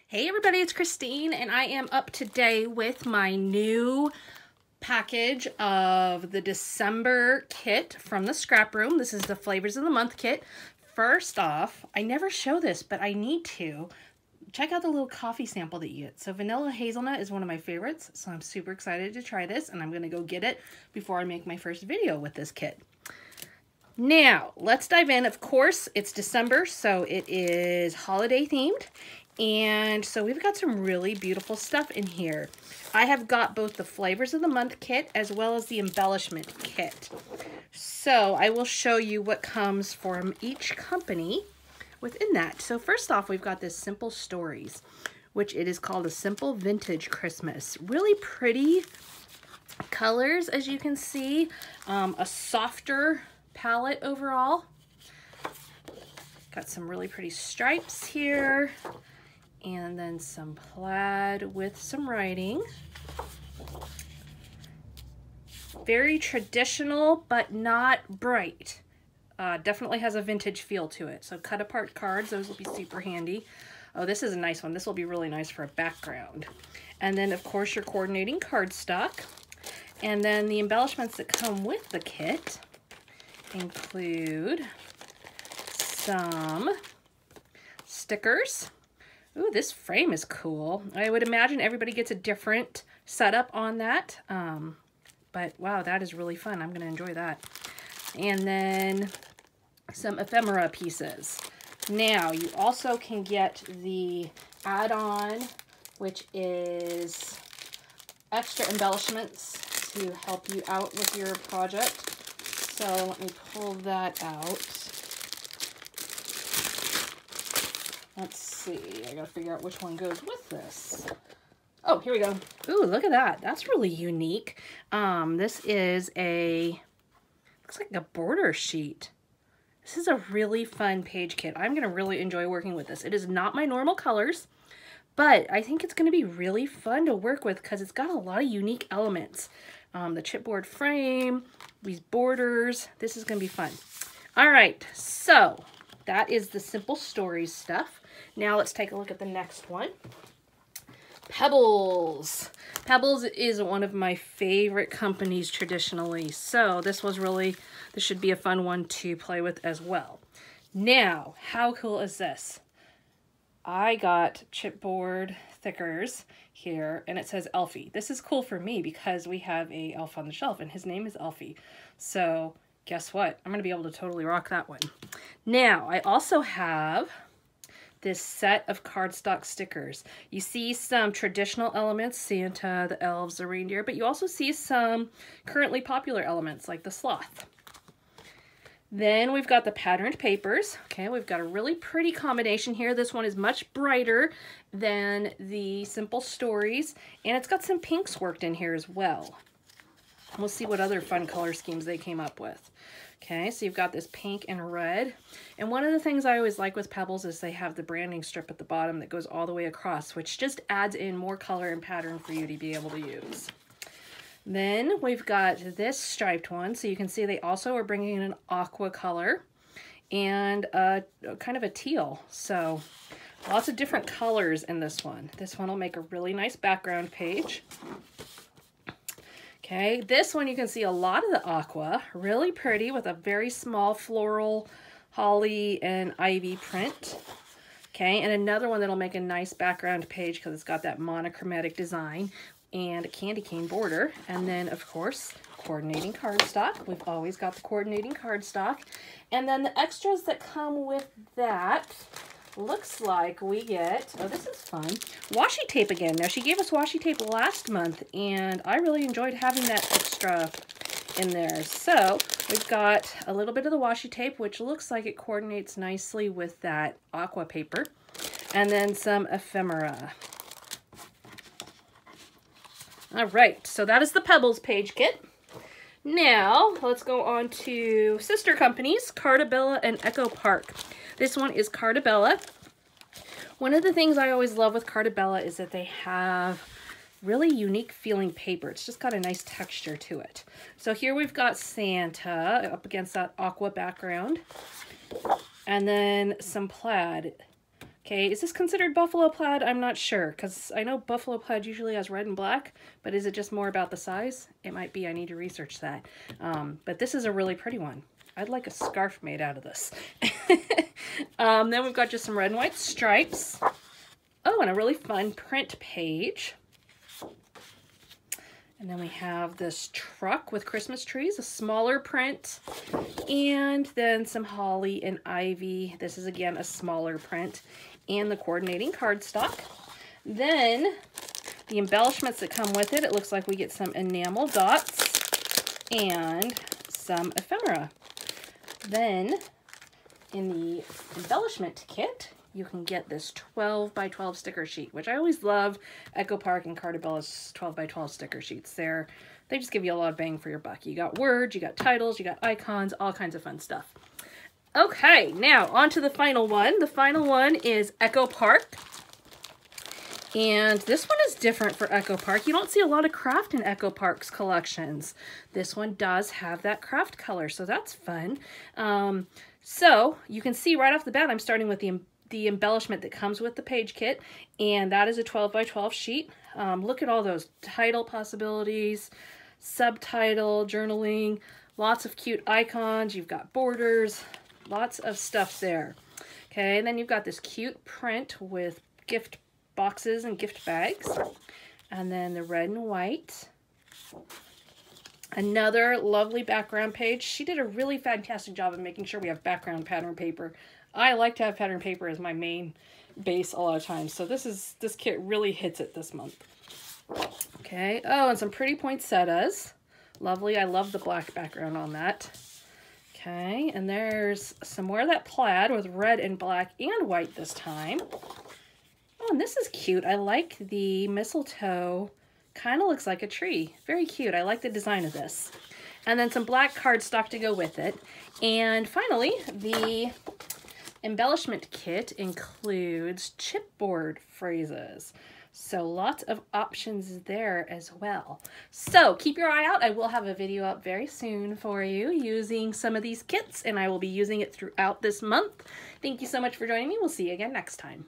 Hey everybody, it's Christine and I am up today with my new package of the December kit from the ScrapRoom. This is the Flavors of the Month kit. First off, I never show this, but I need to. Check out the little coffee sample that you get. So vanilla hazelnut is one of my favorites, so I'm super excited to try this and I'm gonna go get it before I make my first video with this kit. Now, let's dive in. Of course, it's December, so it is holiday themed. And so we've got some really beautiful stuff in here. I have got both the Flavors of the Month kit as well as the embellishment kit. So I will show you what comes from each company within that. So first off, we've got this Simple Stories, which it is called a Simple Vintage Christmas. Really pretty colors, as you can see. A softer palette overall. Got some really pretty stripes here. And then some plaid with some writing. Very traditional, but not bright. Definitely has a vintage feel to it. So cut apart cards, those will be super handy. Oh, this is a nice one. This will be really nice for a background. And then of course your coordinating cardstock. And then the embellishments that come with the kit include some stickers. Ooh, this frame is cool. I would imagine everybody gets a different setup on that. But wow, that is really fun. I'm gonna enjoy that. And then some ephemera pieces. Now, you also can get the add-on, which is extra embellishments to help you out with your project. So let me pull that out. Let's see, I gotta figure out which one goes with this. Oh, here we go. Ooh, look at that. That's really unique. This is looks like a border sheet. This is a really fun page kit. I'm gonna really enjoy working with this. It is not my normal colors, but I think it's gonna be really fun to work with because it's got a lot of unique elements. The chipboard frame, these borders, this is gonna be fun. All right, so that is the Simple Stories stuff. Now let's take a look at the next one. Pebbles. Pebbles is one of my favorite companies traditionally. So this should be a fun one to play with as well. Now, how cool is this? I got chipboard thickers here and it says Elfie. This is cool for me because we have a elf on the shelf and his name is Elfie. So guess what? I'm going to be able to totally rock that one. Now, I also have this set of cardstock stickers. You see some traditional elements, Santa, the elves, the reindeer, but you also see some currently popular elements like the sloth. Then we've got the patterned papers. Okay, we've got a really pretty combination here. This one is much brighter than the Simple Stories, and it's got some pinks worked in here as well. We'll see what other fun color schemes they came up with. Okay, so you've got this pink and red. And one of the things I always like with Pebbles is they have the branding strip at the bottom that goes all the way across, which just adds in more color and pattern for you to be able to use. Then we've got this striped one. So you can see they also are bringing in an aqua color and kind of a teal. So lots of different colors in this one. This one will make a really nice background page. Okay, this one you can see a lot of the aqua, really pretty with a very small floral, holly, and ivy print. Okay, and another one that'll make a nice background page because it's got that monochromatic design and a candy cane border. And then, of course, coordinating cardstock. We've always got the coordinating cardstock. And then the extras that come with that, looks like we get, oh, this is fun, washi tape again. Now, she gave us washi tape last month, and I really enjoyed having that extra in there. So we've got a little bit of the washi tape, which looks like it coordinates nicely with that aqua paper, and then some ephemera. All right, so that is the Pebbles page kit. Now, let's go on to sister companies, Carta Bella and Echo Park. This one is Carta Bella. One of the things I always love with Carta Bella is that they have really unique feeling paper. It's just got a nice texture to it. So here we've got Santa up against that aqua background. And then some plaid. Okay, is this considered buffalo plaid? I'm not sure, because I know buffalo plaid usually has red and black, but is it just more about the size? It might be. I need to research that. But this is a really pretty one. I'd like a scarf made out of this. Then we've got just some red and white stripes. Oh, and a really fun print page. And then we have this truck with Christmas trees, a smaller print, and then some holly and ivy. This is, again, a smaller print, and the coordinating cardstock. Then the embellishments that come with it, it looks like we get some enamel dots and some ephemera. Then in the embellishment kit, you can get this 12 by 12 sticker sheet, which I always love Echo Park and Carta Bella's 12 by 12 sticker sheets. They just give you a lot of bang for your buck. You got words, you got titles, you got icons, all kinds of fun stuff. Okay, now on to the final one. The final one is Echo Park. And this one is different for Echo Park. You don't see a lot of craft in Echo Park's collections. This one does have that craft color, so that's fun. So you can see right off the bat, I'm starting with the embellishment that comes with the page kit, and that is a 12 by 12 sheet. Look at all those title possibilities, subtitle, journaling, lots of cute icons. You've got borders, lots of stuff there. Okay, and then you've got this cute print with gift boxes and gift bags, and then the red and white. Another lovely background page. She did a really fantastic job of making sure we have background pattern paper. I like to have pattern paper as my main base a lot of times, so this kit really hits it this month. Okay, oh, and some pretty poinsettias. Lovely, I love the black background on that. Okay, and there's some more of that plaid with red and black and white this time. Oh, and this is cute. I like the mistletoe. Kind of looks like a tree. Very cute. I like the design of this. And then some black cardstock to go with it. And finally, the embellishment kit includes chipboard phrases. So lots of options there as well. So keep your eye out. I will have a video up very soon for you using some of these kits, and I will be using it throughout this month. Thank you so much for joining me. We'll see you again next time.